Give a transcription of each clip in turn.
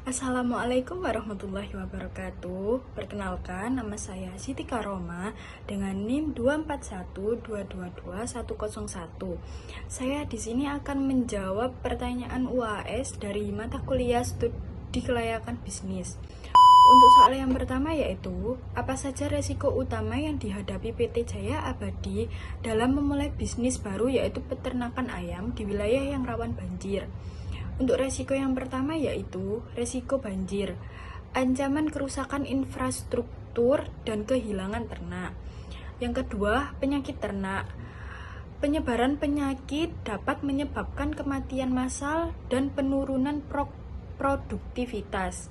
Assalamualaikum warahmatullahi wabarakatuh. Perkenalkan, nama saya Siti Karoma dengan NIM 2412222101. Saya di sini akan menjawab pertanyaan UAS dari mata kuliah studi kelayakan bisnis. Untuk soal yang pertama yaitu, apa saja resiko utama yang dihadapi PT Jaya Abadi dalam memulai bisnis baru yaitu peternakan ayam di wilayah yang rawan banjir? Untuk resiko yang pertama yaitu resiko banjir, ancaman kerusakan infrastruktur dan kehilangan ternak. Yang kedua, penyakit ternak. Penyebaran penyakit dapat menyebabkan kematian massal dan penurunan produktivitas.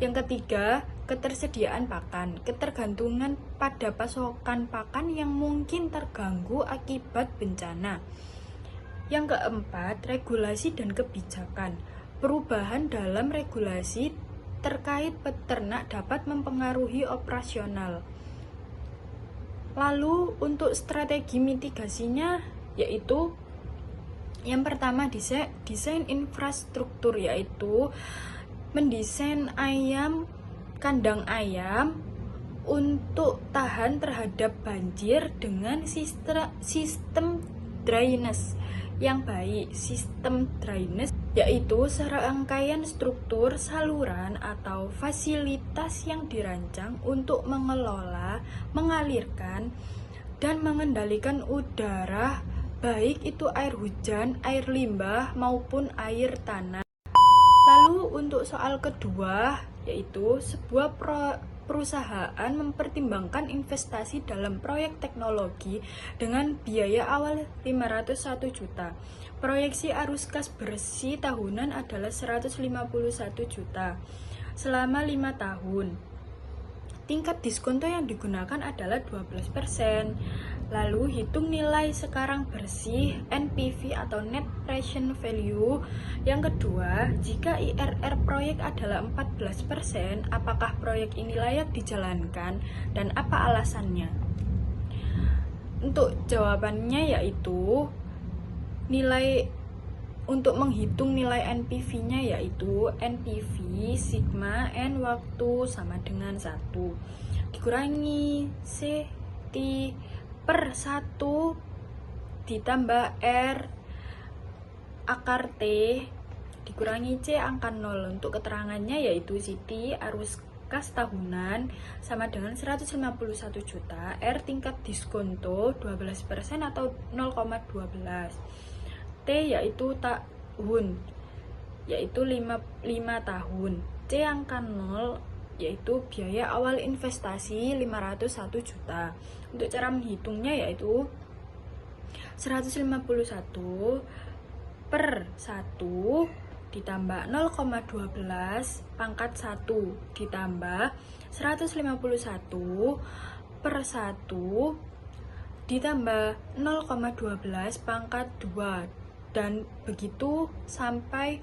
Yang ketiga, ketersediaan pakan. Ketergantungan pada pasokan pakan yang mungkin terganggu akibat bencana. Yang keempat, regulasi dan kebijakan. Perubahan dalam regulasi terkait peternak dapat mempengaruhi operasional. Lalu untuk strategi mitigasinya yaitu yang pertama desain infrastruktur, yaitu mendesain kandang ayam untuk tahan terhadap banjir dengan sistem drainase yang baik. Sistem drainase yaitu serangkaian struktur saluran atau fasilitas yang dirancang untuk mengelola, mengalirkan, dan mengendalikan udara, baik itu air hujan, air limbah, maupun air tanah. Lalu untuk soal kedua, yaitu sebuah perusahaan mempertimbangkan investasi dalam proyek teknologi dengan biaya awal 501 juta. Proyeksi arus kas bersih tahunan adalah 151 juta selama 5 tahun. Tingkat diskonto yang digunakan adalah 12%. Lalu hitung nilai sekarang bersih NPV atau Net Present Value. Yang kedua, jika IRR proyek adalah 14%, apakah proyek ini layak dijalankan dan apa alasannya? Untuk jawabannya yaitu untuk menghitung nilai NPV-nya yaitu NPV sigma N waktu sama dengan 1 dikurangi CT per 1 ditambah R akar T dikurangi C angka 0. Untuk keterangannya yaitu Siti arus kas tahunan sama dengan 151 juta, R tingkat diskonto 12% atau 0,12, T yaitu tahun yaitu 5 tahun, C angka 0 yaitu biaya awal investasi 501 juta. Untuk cara menghitungnya yaitu 151 per 1 ditambah 0,12 pangkat 1 ditambah 151 per 1 ditambah 0,12 pangkat 2 dan begitu sampai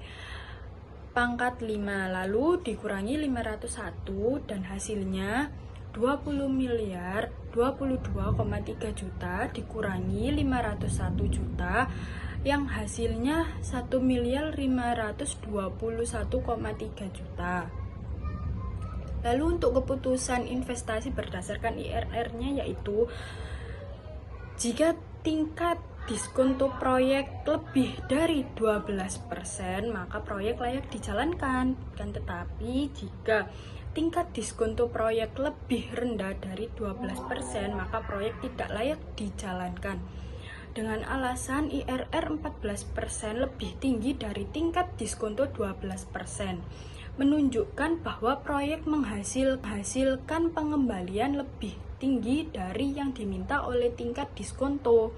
pangkat 5, lalu dikurangi 501 dan hasilnya 20 miliar 22,3 juta dikurangi 501 juta yang hasilnya 1 miliar 521,3 juta. Lalu untuk keputusan investasi berdasarkan IRR-nya yaitu jika tingkat diskonto proyek lebih dari 12%, maka proyek layak dijalankan. Tetapi jika tingkat diskonto proyek lebih rendah dari 12%, maka proyek tidak layak dijalankan. Dengan alasan IRR 14% lebih tinggi dari tingkat diskonto 12%, menunjukkan bahwa proyek menghasilkan pengembalian lebih tinggi dari yang diminta oleh tingkat diskonto.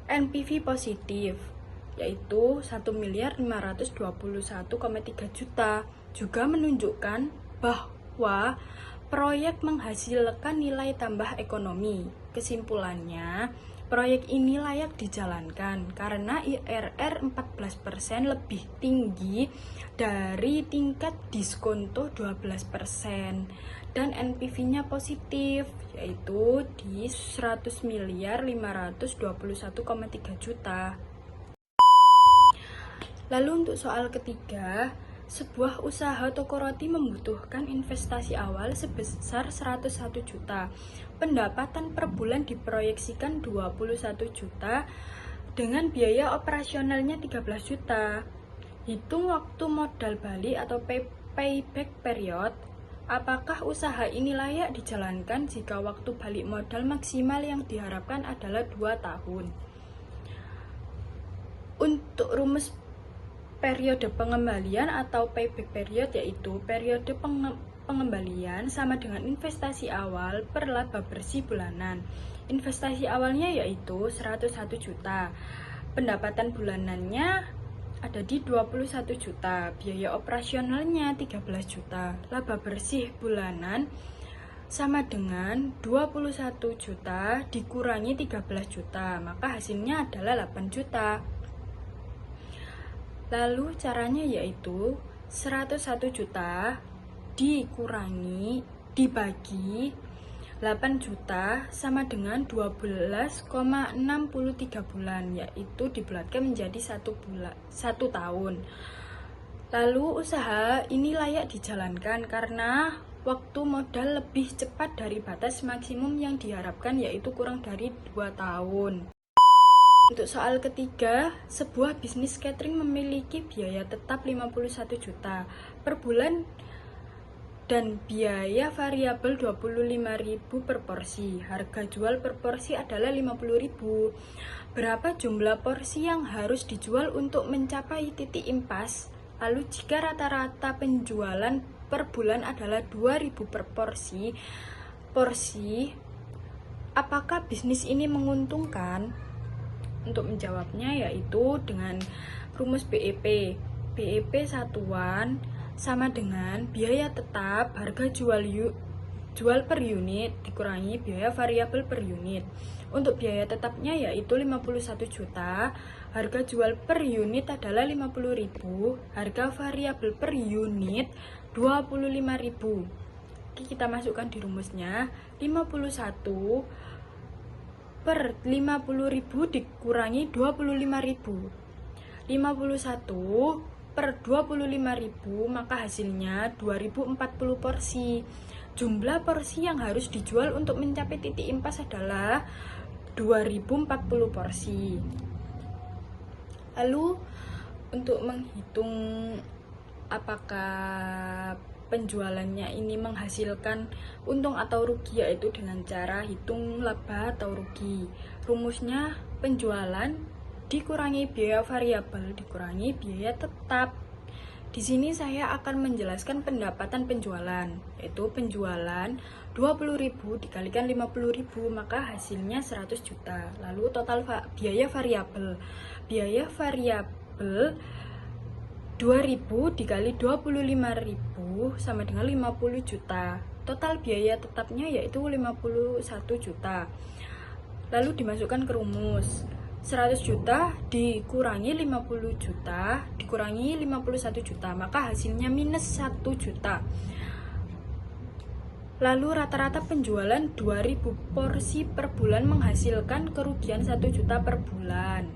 NPV positif yaitu 1 miliar 521,3 juta juga menunjukkan bahwa proyek menghasilkan nilai tambah ekonomi. Kesimpulannya, proyek ini layak dijalankan karena IRR 14% lebih tinggi dari tingkat diskonto 12% dan NPV-nya positif yaitu di 100 miliar 521,3 juta. Lalu untuk soal ketiga, Sebuah usaha toko roti membutuhkan investasi awal sebesar 101 juta. Pendapatan per bulan diproyeksikan 21 juta dengan biaya operasionalnya 13 juta. Hitung waktu modal balik atau payback period. Apakah usaha ini layak dijalankan jika waktu balik modal maksimal yang diharapkan adalah 2 tahun? Untuk rumus periode pengembalian atau payback period, yaitu periode pengembalian sama dengan investasi awal per laba bersih bulanan. Investasi awalnya yaitu 101 juta. Pendapatan bulanannya ada di 21 juta. Biaya operasionalnya 13 juta. Laba bersih bulanan sama dengan 21 juta dikurangi 13 juta. Maka hasilnya adalah 8 juta. Lalu caranya yaitu 101 juta dibagi 8 juta sama dengan 12,63 bulan, yaitu dibulatkan menjadi 1 tahun. Lalu usaha ini layak dijalankan karena waktu modal lebih cepat dari batas maksimum yang diharapkan, yaitu kurang dari 2 tahun. Untuk soal ketiga, sebuah bisnis catering memiliki biaya tetap 51 juta per bulan dan biaya variabel 25.000 per porsi. Harga jual per porsi adalah 50.000. Berapa jumlah porsi yang harus dijual untuk mencapai titik impas? Lalu jika rata-rata penjualan per bulan adalah 2.000 per porsi, apakah bisnis ini menguntungkan? Untuk menjawabnya yaitu dengan rumus BEP. BEP satuan sama dengan biaya tetap harga jual per unit dikurangi biaya variabel per unit. Untuk biaya tetapnya yaitu 51 juta, harga jual per unit adalah 50.000, harga variabel per unit 25.000. Oke, kita masukkan di rumusnya. 51 per 50.000 dikurangi 25.000. 51 per 25.000, maka hasilnya 2040 porsi. Jumlah porsi yang harus dijual untuk mencapai titik impas adalah 2040 porsi. Lalu untuk menghitung apakah penjualannya ini menghasilkan untung atau rugi, yaitu dengan cara hitung laba atau rugi. Rumusnya penjualan dikurangi biaya variabel dikurangi biaya tetap. Di sini saya akan menjelaskan pendapatan penjualan, yaitu penjualan 20.000 dikalikan 50.000, maka hasilnya 100 juta. Lalu total biaya variabel 2.000 dikali 25.000 sama dengan 50 juta. Total biaya tetapnya yaitu 51 juta. Lalu dimasukkan ke rumus. 100 juta dikurangi 50 juta dikurangi 51 juta, maka hasilnya minus 1 juta. Lalu rata-rata penjualan 2.000 porsi per bulan menghasilkan kerugian 1 juta per bulan.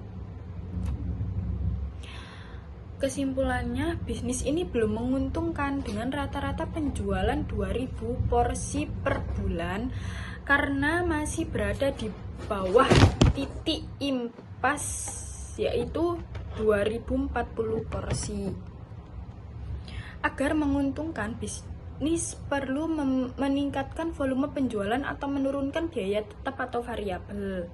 Kesimpulannya, bisnis ini belum menguntungkan dengan rata-rata penjualan 2.000 porsi per bulan karena masih berada di bawah titik impas, yaitu 2040 porsi. Agar menguntungkan, bisnis perlu meningkatkan volume penjualan atau menurunkan biaya tetap atau variabel.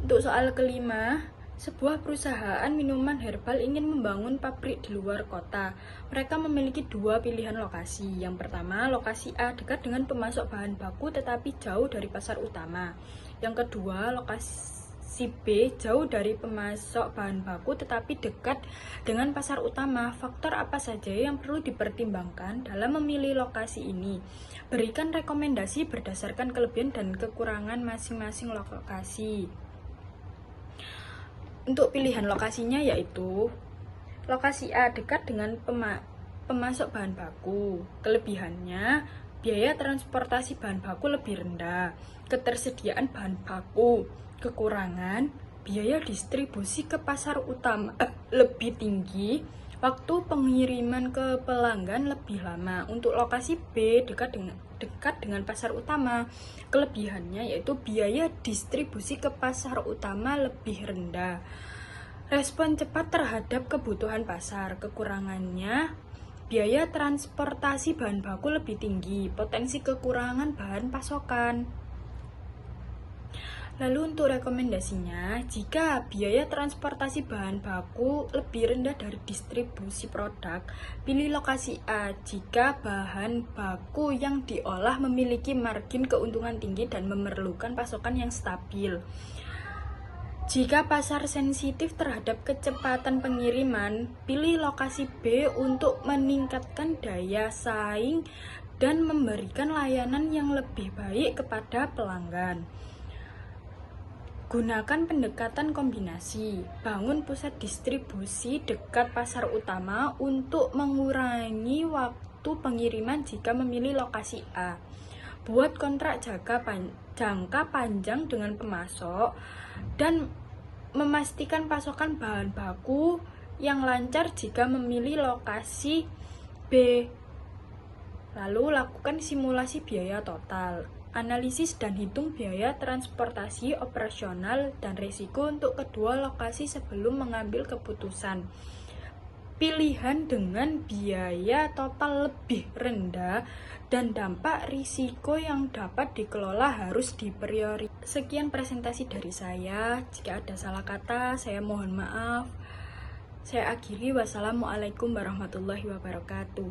Untuk soal kelima, sebuah perusahaan minuman herbal ingin membangun pabrik di luar kota. Mereka memiliki dua pilihan lokasi. Yang pertama, lokasi A dekat dengan pemasok bahan baku tetapi jauh dari pasar utama. Yang kedua, lokasi B jauh dari pemasok bahan baku tetapi dekat dengan pasar utama. Faktor apa saja yang perlu dipertimbangkan dalam memilih lokasi ini? Berikan rekomendasi berdasarkan kelebihan dan kekurangan masing-masing lokasi. Untuk pilihan lokasinya yaitu lokasi A dekat dengan pemasok bahan baku. Kelebihannya, biaya transportasi bahan baku lebih rendah, ketersediaan bahan baku. Kekurangan, biaya distribusi ke pasar utama lebih tinggi, Waktu pengiriman ke pelanggan lebih lama. Untuk lokasi B dekat dengan pasar utama. Kelebihannya yaitu biaya distribusi ke pasar utama lebih rendah. Respon cepat terhadap kebutuhan pasar. Kekurangannya, biaya transportasi bahan baku lebih tinggi, potensi kekurangan bahan pasokan. Lalu untuk rekomendasinya, jika biaya transportasi bahan baku lebih rendah dari distribusi produk, pilih lokasi A jika bahan baku yang diolah memiliki margin keuntungan tinggi dan memerlukan pasokan yang stabil. Jika pasar sensitif terhadap kecepatan pengiriman, pilih lokasi B untuk meningkatkan daya saing dan memberikan layanan yang lebih baik kepada pelanggan. Gunakan pendekatan kombinasi. Bangun pusat distribusi dekat pasar utama untuk mengurangi waktu pengiriman jika memilih lokasi A. Buat kontrak jangka panjang dengan pemasok dan memastikan pasokan bahan baku yang lancar jika memilih lokasi B. Lalu lakukan simulasi biaya total. Analisis dan hitung biaya transportasi operasional dan risiko untuk kedua lokasi sebelum mengambil keputusan. Pilihan dengan biaya total lebih rendah dan dampak risiko yang dapat dikelola harus diprioritaskan. Sekian presentasi dari saya. Jika ada salah kata, saya mohon maaf. Saya akhiri. Wassalamualaikum warahmatullahi wabarakatuh.